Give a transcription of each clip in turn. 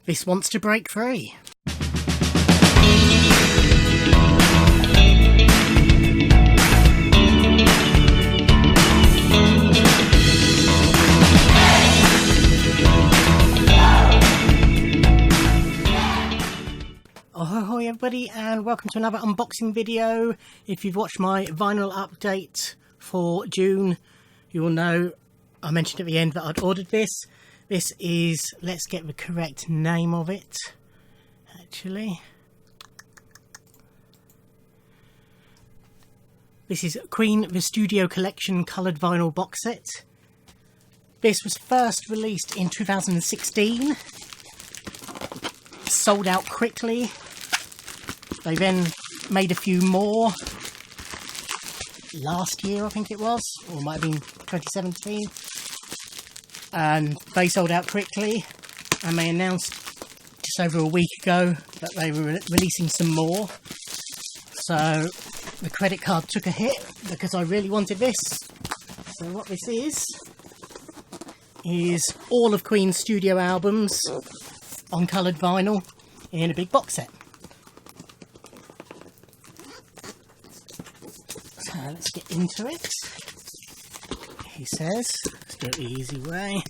This wants to break free. Ahoy everybody, and welcome to another unboxing video. If you've watched my vinyl update for June, you will know I mentioned at the end that I'd ordered this. This is, let's get the correct name of it, actually. This is Queen The Studio Collection coloured vinyl box set. This was first released in 2016. Sold out quickly. They then made a few more last year, I think it was, or it might have been 2017. And they sold out quickly, and they announced just over a week ago that they were releasing some more. So the credit card took a hit because I really wanted this. So what this is all of Queen's studio albums on coloured vinyl in a big box set. So let's get into it. He says, let's do it the easy way.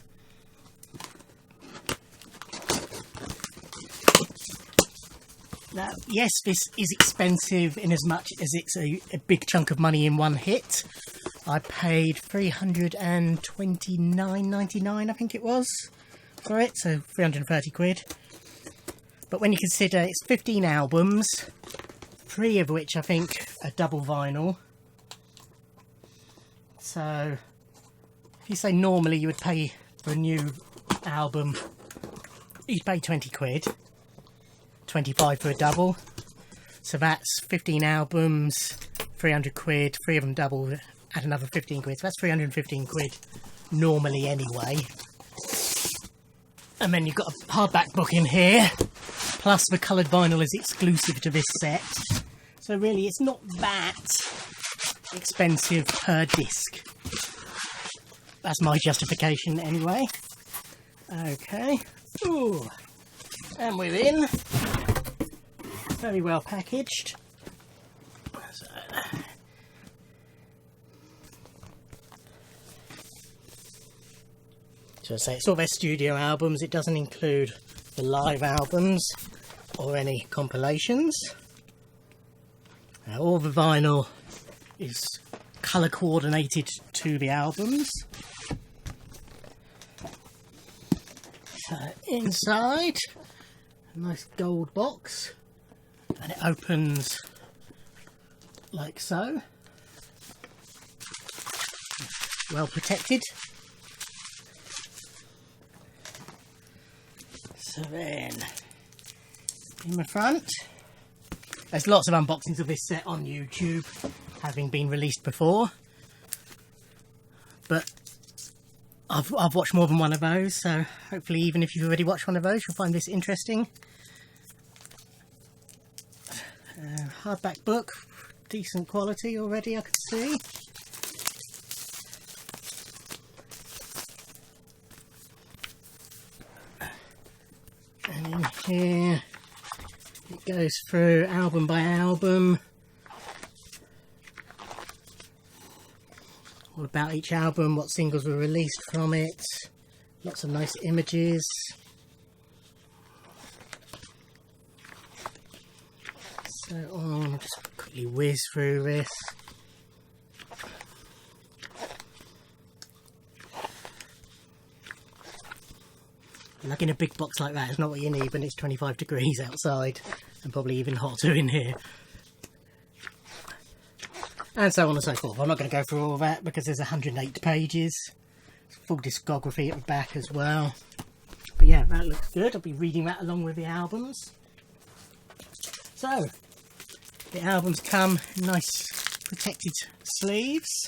Now, yes, this is expensive in as much as it's a big chunk of money in one hit. I paid £329.99, I think it was, for it, so 330 quid. But when you consider it's 15 albums, 3 of which I think are double vinyl. So if you say normally you would pay for a new album, you'd pay 20 quid, 25 for a double. So that's 15 albums, 300 quid, 3 of them double, add another 15 quid. So that's 315 quid normally anyway. And then you've got a hardback book in here, plus the coloured vinyl is exclusive to this set. So really it's not that expensive per disc. That's my justification anyway. Okay. Ooh. And we're in. Very well packaged. So I say it's all their studio albums. It doesn't include the live albums or any compilations. Now, all the vinyl is colour coordinated to the albums. So inside, a nice gold box, and it opens like so. Well protected. So then, in the front, there's lots of unboxings of this set on YouTube, having been released before, but I've watched more than one of those, so hopefully even if you've already watched one of those you'll find this interesting. Hardback book, decent quality already I can see. And in here it goes through album by album, all about each album, what singles were released from it, lots of nice images. So I'll just quickly whiz through this. Like in a big box like that, it's not what you need when it's 25 degrees outside and probably even hotter in here. And so on and so forth. I'm not going to go through all that because there's 108 pages. Full discography at the back as well. But yeah, that looks good. I'll be reading that along with the albums. So, the albums come in nice protected sleeves.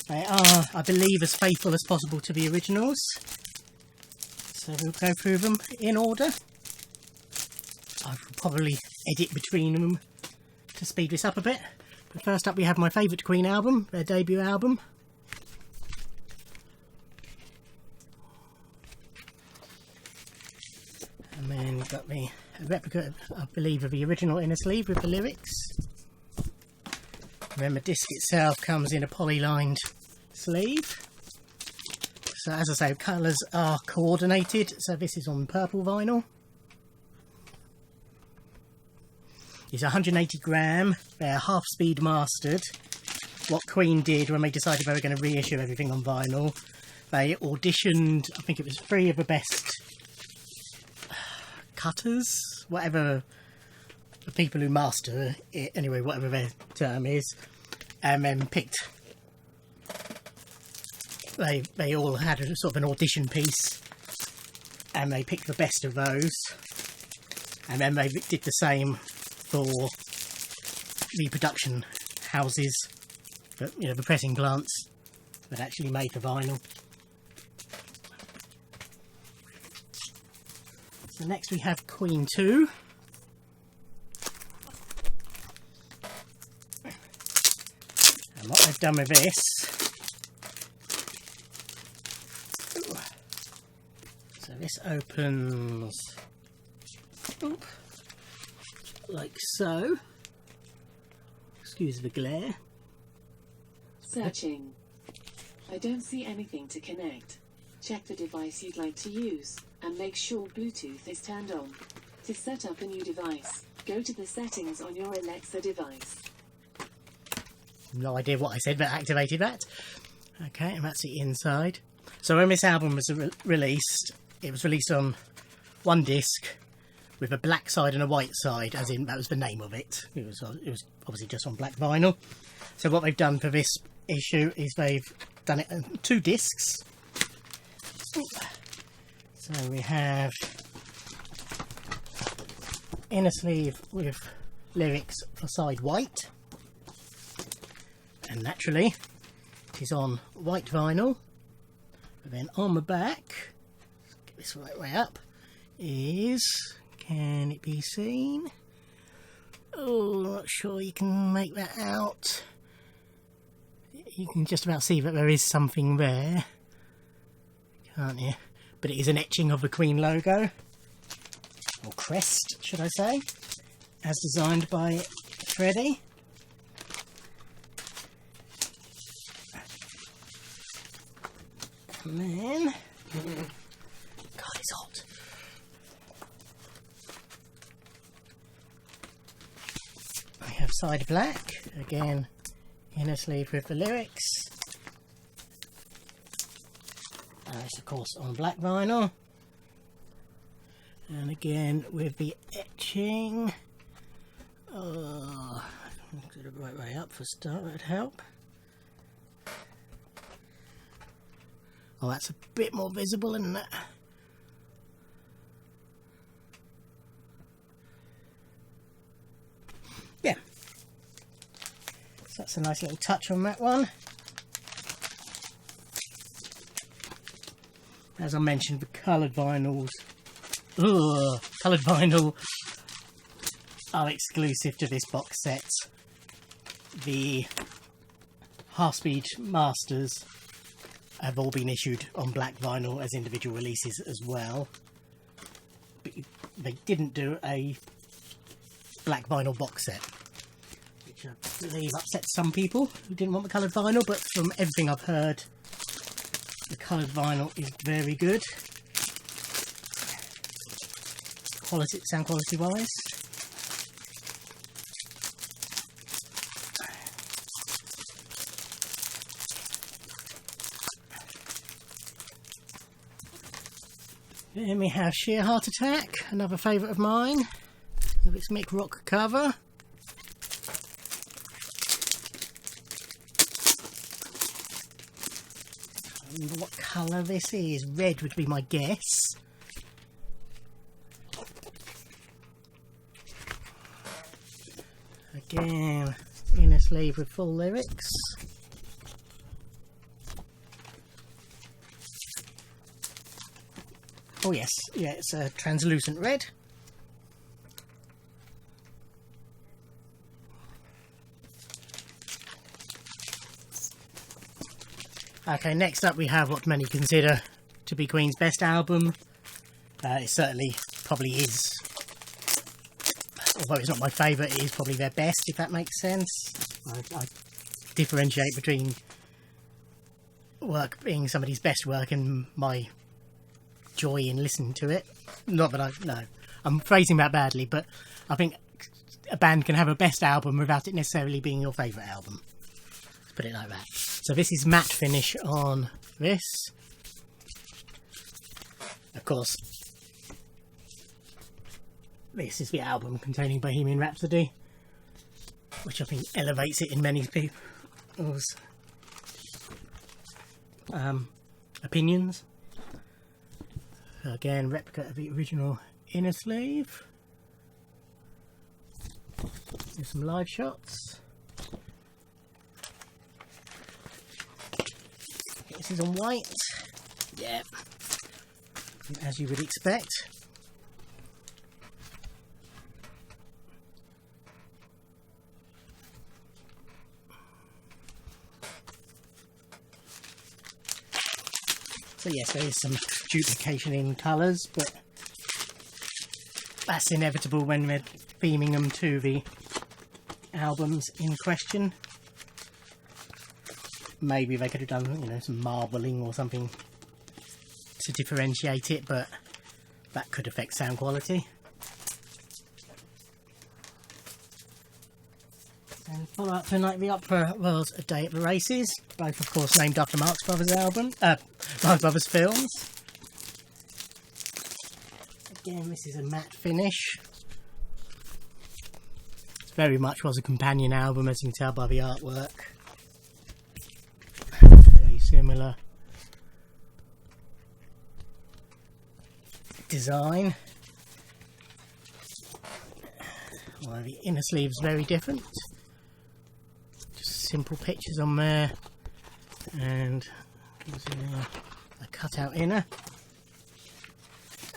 They are, I believe, as faithful as possible to the originals. So we'll go through them in order. I will probably edit between them to speed this up a bit. But first up we have my favourite Queen album, their debut album. And then you've got a replica, I believe, of the original inner sleeve with the lyrics. And then the disc itself comes in a poly-lined sleeve. So as I say, colours are coordinated. So this is on purple vinyl. It's 180 gram. They're half-speed mastered. What Queen did when they decided they were going to reissue everything on vinyl, they auditioned, I think it was 3 of the best cutters, whatever the people who master it, anyway, whatever their term is, and then picked. They all had a sort of an audition piece, and they picked the best of those, and then they did the same for the production houses, but you know, the pressing plants that actually made the vinyl. So next we have Queen 2. And what I've done with this, so this opens like so. Excuse the glare. Searching. I don't see anything to connect. Check the device you'd like to use and make sure Bluetooth is turned on. To set up a new device, go to the settings on your Alexa device. No idea what I said, but activated that. Okay, and that's the inside. So when this album was released, it was released on one disc with a black side and a white side, as in that was the name of it. It was obviously just on black vinyl. So what they've done for this issue is they've done it on 2 discs. So we have inner sleeve with lyrics for side white, and naturally it is on white vinyl. But then on the back, let's get this right way up, is, can it be seen? Oh, not sure you can make that out. You can just about see that there is something there, can't you? But it is an etching of the Queen logo, or crest should I say, as designed by Freddie. And then, God, it's hot. I have side black, again inner sleeve with the lyrics. It's of course on black vinyl, and again with the etching. Oh, get it the right way up for a start, that would help. Oh, that's a bit more visible, isn't it? Yeah. So that's a nice little touch on that one. As I mentioned, the coloured vinyls, coloured vinyl are exclusive to this box set. The half-speed masters have all been issued on black vinyl as individual releases as well. But they didn't do a black vinyl box set, which I believe upset some people who didn't want the coloured vinyl, but from everything I've heard, the coloured vinyl is very good, sound quality wise. Then we have Sheer Heart Attack, another favourite of mine, with its Mick Rock cover. I wonder what colour this is. Red would be my guess. Again, inner sleeve with full lyrics. Oh yes, yeah, it's a translucent red. Okay, next up we have what many consider to be Queen's best album. It's certainly probably is, although it's not my favourite, it is probably their best, if that makes sense. I differentiate between work being somebody's best work and my joy in listening to it. Not that no, I'm phrasing that badly, but I think a band can have a best album without it necessarily being your favourite album. Let's put it like that. So this is matte finish on this. Of course, this is the album containing Bohemian Rhapsody, which I think elevates it in many people's opinions. Again, replica of the original inner sleeve. Here's some live shots. This is on white. Yep. As you would expect. So yes, there is some duplication in colours, but that's inevitable when we're theming them to the albums in question. Maybe they could have done, you know, some marbling or something to differentiate it, but that could affect sound quality. And follow up to Night of the Opera was A Day at the Races, both of course named after Marx Brothers Marx Brothers films. Again, this is a matte finish. It very much was a companion album, as you can tell by the artwork. Very similar design. Well, the inner sleeve is very different. Just simple pictures on there, and gives you a cutout inner.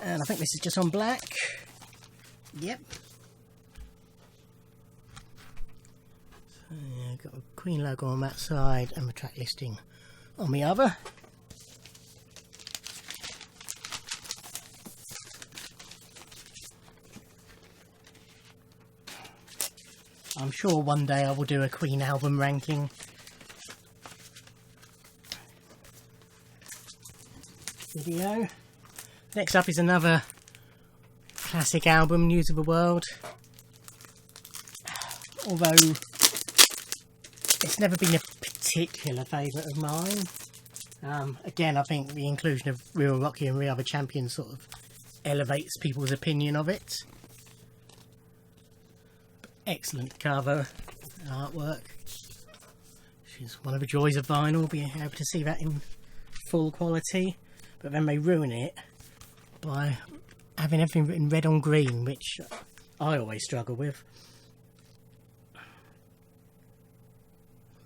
And I think this is just on black. Yep. So yeah, got a Queen logo on that side and the track listing on the other. I'm sure one day I will do a Queen album ranking. Video. Next up is another classic album, News of the World. Although it's never been a particular favourite of mine. Again, I think the inclusion of Real Rocky and We Are the Champions sort of elevates people's opinion of it. Excellent cover, artwork. She's one of the joys of vinyl, being able to see that in full quality. But then they ruin it by having everything written red on green, which I always struggle with.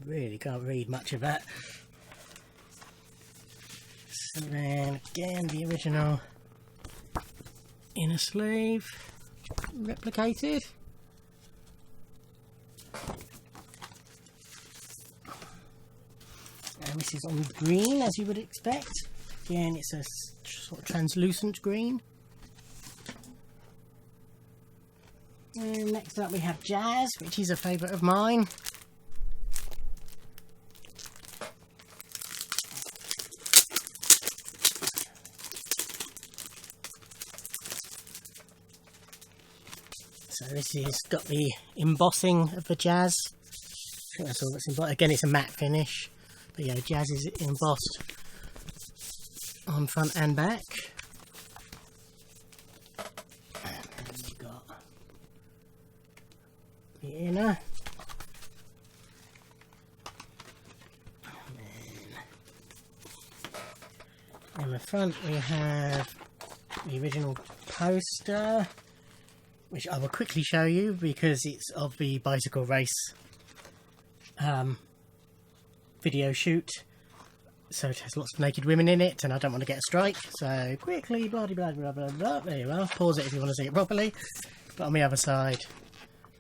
Really can't read much of that. So then again, the original inner sleeve replicated. And this is on green, as you would expect. Again, it's a sort of translucent green. And next up we have Jazz, which is a favourite of mine. So this has got the embossing of the Jazz. I think that's all that's embossed. Again, it's a matte finish. But yeah, Jazz is embossed on front and back. And then we've got the inner. And then on the front we have the original poster, which I will quickly show you because it's of the bicycle race video shoot. So it has lots of naked women in it, and I don't want to get a strike. So quickly, blah blah blah blah blah. There you are. Pause it if you want to see it properly. But on the other side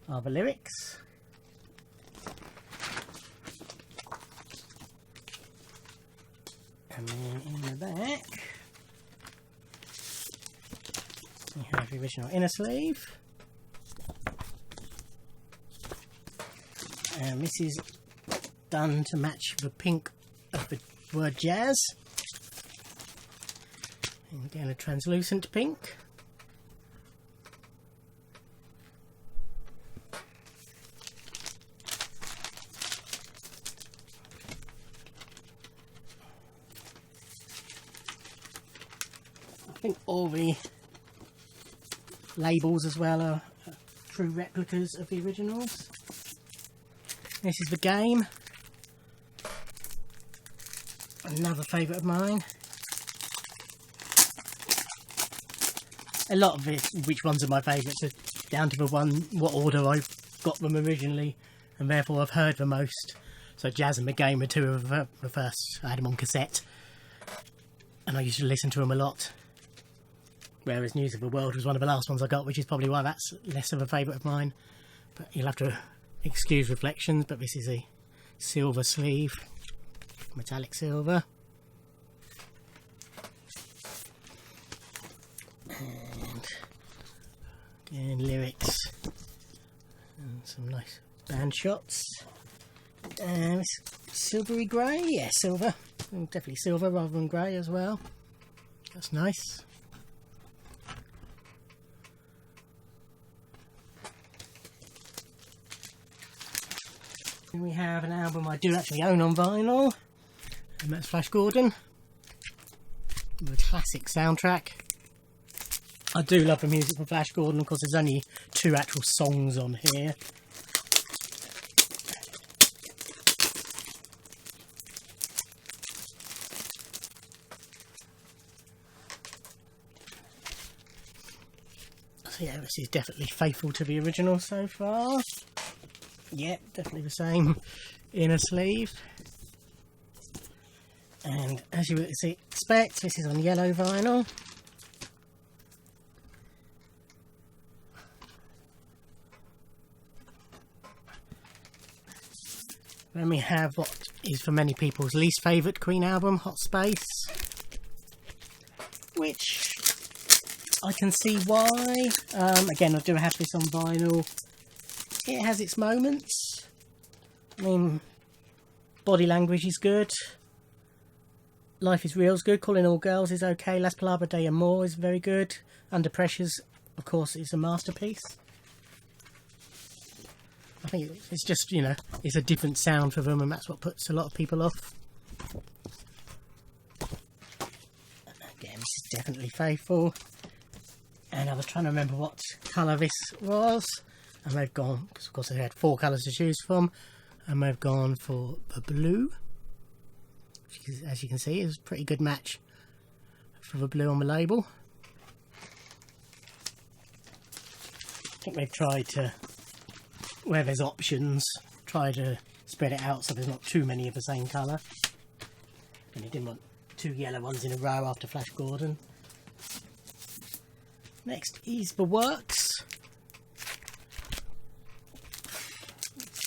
are the lyrics. And then in the back We have the original inner sleeve. And this is done to match the pink of the word jazz. And again, a translucent pink. I think all the labels as well are true replicas of the originals. This is the game. Another favourite of mine. A lot of it, which ones are my favourites, are down to what order I got them originally, and therefore I've heard the most. So Jazz and the Game are two of the first. I had them on cassette, and I used to listen to them a lot. Whereas News of the World was one of the last ones I got, which is probably why that's less of a favourite of mine. But you'll have to excuse reflections, but this is a silver sleeve, metallic silver. And again, lyrics and some nice band shots. And it's silvery grey, yeah, silver. Definitely silver rather than grey as well. That's nice. We have an album I do actually own on vinyl, and that's Flash Gordon, the classic soundtrack. I do love the music from Flash Gordon. Of course, there's only 2 actual songs on here. So yeah, this is definitely faithful to the original so far. Yep, definitely the same inner sleeve. And as you would expect, this is on yellow vinyl. Then we have what is for many people's least favourite Queen album, Hot Space, which I can see why. Again, I do have this on vinyl. It has its moments. I mean, Body Language is good. Life is Real is good. Calling All Girls is okay. Las Palabras de Amor is very good. Under Pressures, of course, is a masterpiece. I think it's just, you know, it's a different sound for them, and that's what puts a lot of people off. Again, this is definitely faithful. And I was trying to remember what colour this was. And they've gone, because of course they had 4 colours to choose from, and they've gone for the blue, which is, as you can see, is a pretty good match for the blue on the label. I think they've tried to, where there's options, try to spread it out so there's not too many of the same colour. And they didn't want 2 yellow ones in a row after Flash Gordon. Next is The Works.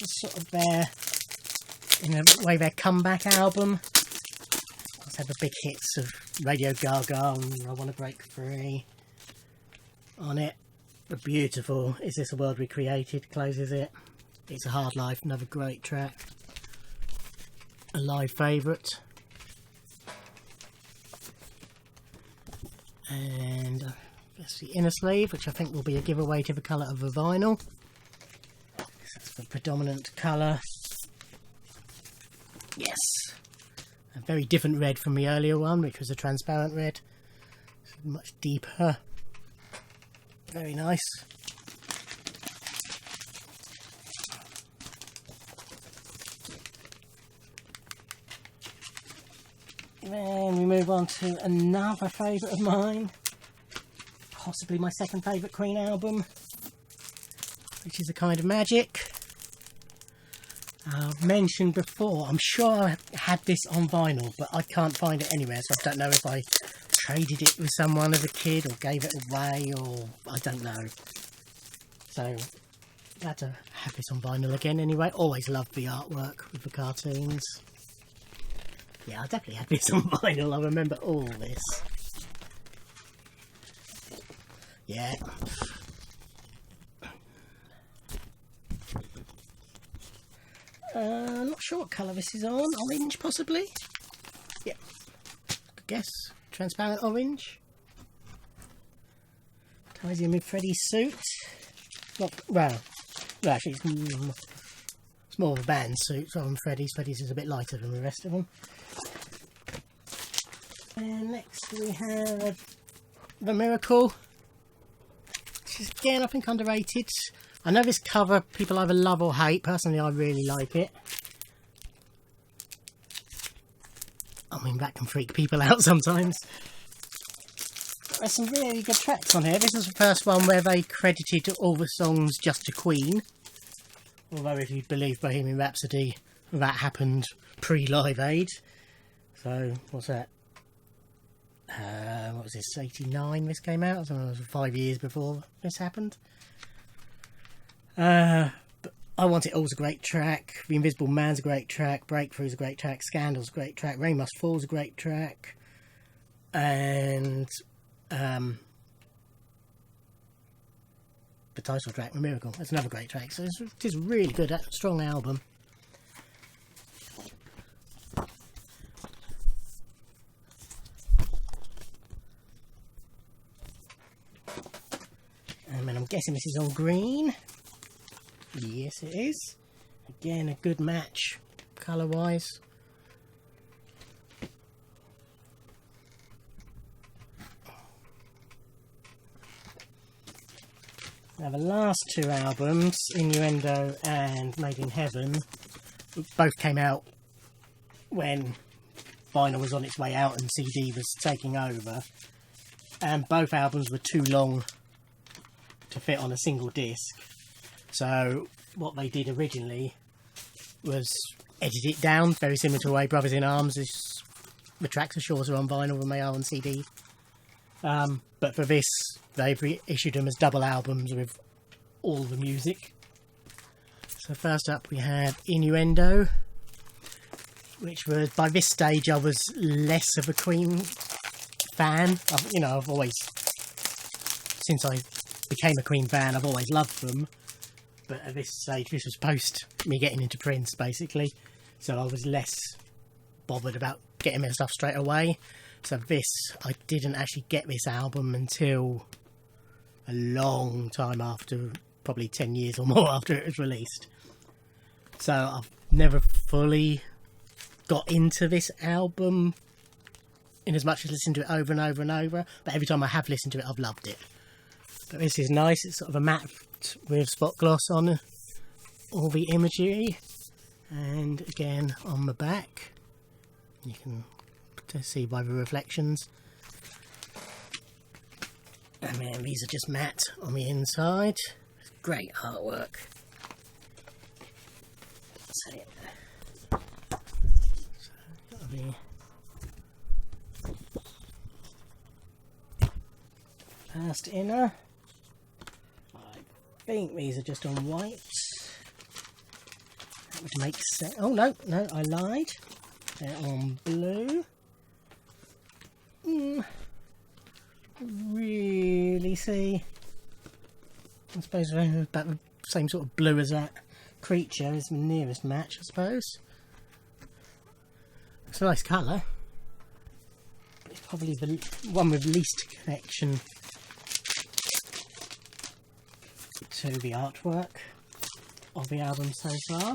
Sort of in a way, their comeback album. Of course, had the big hits of Radio Gaga and I Want to Break Free on it. But beautiful Is This a World We Created closes it. It's a Hard Life, another great track. A live favourite. And that's the inner sleeve, which I think will be a giveaway to the colour of the vinyl. That's the predominant colour. Yes. A very different red from the earlier one, which was a transparent red. It's much deeper. Very nice. Then we move on to another favourite of mine. Possibly my second favourite Queen album, which is A Kind of Magic. I've mentioned before, I'm sure I had this on vinyl, but I can't find it anywhere, so I don't know if I traded it with someone as a kid or gave it away, or I don't know. So, glad to have this on vinyl again anyway. Always loved the artwork with the cartoons. Yeah, I definitely had this on vinyl, I remember all this. Yeah. Not sure what colour this is on. Orange, possibly? Yeah. Good guess. Transparent orange. Ties in with Freddy's suit. Not, well, actually it's more of a band suit on Freddy's. Freddy's is a bit lighter than the rest of them. And next we have The Miracle, which is again I think underrated. I know this cover people either love or hate. Personally, I really like it. I mean, that can freak people out sometimes. There's some really good tracks on here. This is the first one where they credited all the songs just to Queen. Although if you believe Bohemian Rhapsody, that happened pre-Live Aid. So, what's that? What was this, 89 this came out? So it was 5 years before this happened. But I Want It All's a great track. The Invisible Man's a great track. Breakthrough's a great track. Scandal's a great track. Rain Must Fall's a great track. And the title track, The Miracle, that's another great track. So it is a really good, strong album. And I'm guessing this is on green. Yes, it is. Again, a good match, colour-wise. Now, the last two albums, Innuendo and Made in Heaven, both came out when vinyl was on its way out and CD was taking over. And both albums were too long to fit on a single disc. So what they did originally was edit it down, very similar to the way Brothers in Arms is. The tracks are shorter on vinyl than they are on CD. But for this, they've reissued them as double albums with all the music. So first up we have Innuendo, which was, by this stage I was less of a Queen fan. I've always, since I became a Queen fan, I've always loved them. But at this stage, this was post me getting into Prince, basically. So I was less bothered about getting their stuff straight away. So this, I didn't actually get this album until a long time after, probably 10 years or more after it was released. So I've never fully got into this album in as much as listened to it over and over and over. But every time I have listened to it, I've loved it. But this is nice. It's sort of a matte with spot gloss on all the imagery. And again, on the back, you can see by the reflections. And then these are just matte on the inside. It's great artwork. That's it. So, got the first inner. I think these are just on white. That would make sense. Oh no, I lied. They're on blue. Really see. I suppose about the same sort of blue as that Creature is the nearest match, I suppose. It's a nice colour. But it's probably the one with least connection to the artwork of the album so far.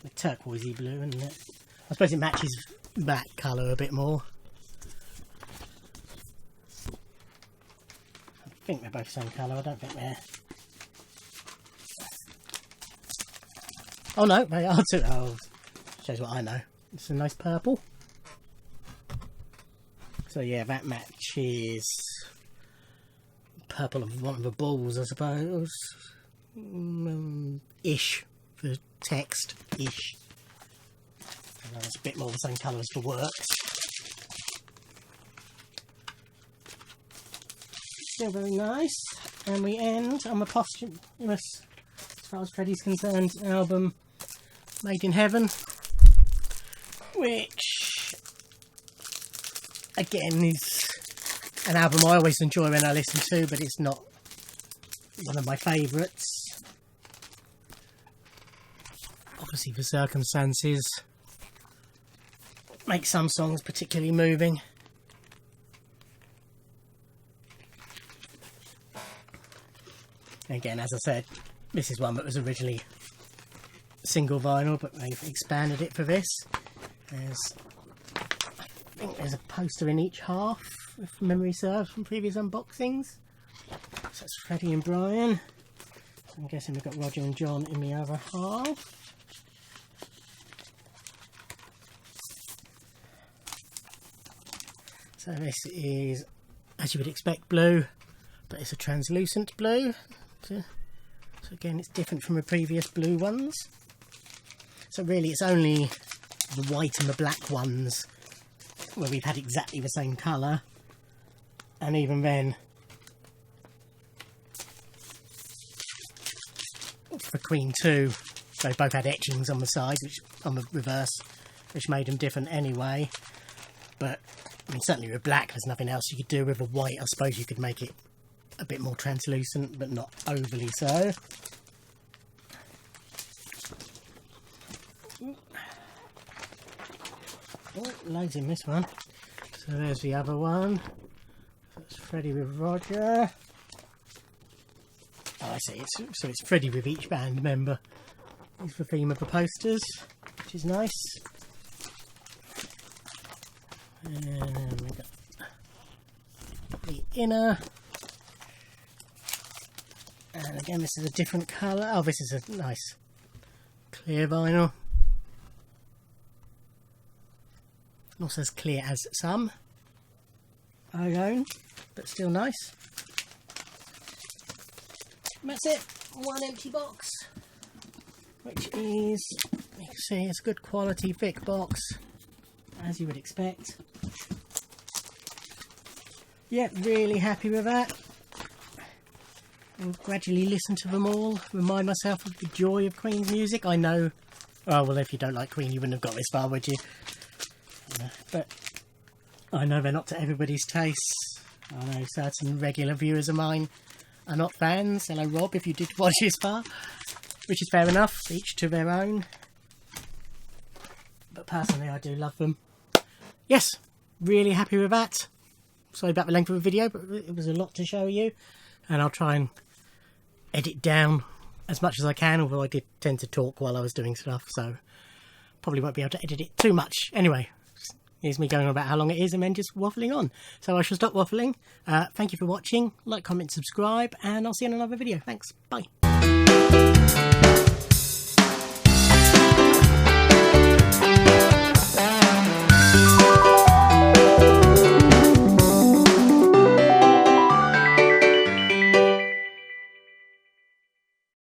The turquoisey blue, and I suppose it matches that colour a bit more. I think they're both the same colour. I don't think they're. Oh no, they are too. Oh, shows what I know. It's a nice purple. So yeah, that matches purple of one of the balls, I suppose. Ish for text. Ish. It's a bit more the same colour as the works. Still very nice. And we end on the posthumous, as far as Freddy's concerned, album Made in Heaven, which again is an album I always enjoy when I listen to, but it's not one of my favourites. Obviously, the circumstances make some songs particularly moving. Again, as I said, this is one that was originally single vinyl, but they've expanded it for this. I think there's a poster in each half, if memory serves, from previous unboxings. So that's Freddie and Brian. So I'm guessing we've got Roger and John in the other half. So this is, as you would expect, blue, but it's a translucent blue. So again, it's different from the previous blue ones. So really it's only the white and the black ones where we've had exactly the same colour. And even then, for Queen 2, they both had etchings on the side, which on the reverse, which made them different anyway. But I mean, certainly with black, there's nothing else you could do. With the white, I suppose you could make it a bit more translucent, but not overly so. Oh, loads in this one. So there's the other one. That's Freddie with Roger. Oh, I see. So it's Freddie with each band member. Is the theme of the posters, which is nice. And we've got the inner. And again, this is a different colour. Oh, this is a nice clear vinyl. Not as clear as some I own, but still nice. And that's it. One empty box, which is, you can see, it's a good quality thick box, as you would expect. Yeah, really happy with that. I'll gradually listen to them all, remind myself of the joy of Queen's music. I know, oh well, if you don't like Queen you wouldn't have got this far, would you? But I know they're not to everybody's tastes. I know certain regular viewers of mine are not fans. Hello Rob, if you did watch this far, which is fair enough, each to their own. But personally I do love them. Yes, really happy with that. Sorry about the length of the video, but it was a lot to show you, and I'll try and edit down as much as I can, although I did tend to talk while I was doing stuff, so probably won't be able to edit it too much. Anyway, here's me going on about how long it is and then just waffling on. So I shall stop waffling. Thank you for watching. Like, comment, subscribe, and I'll see you in another video. Thanks. Bye.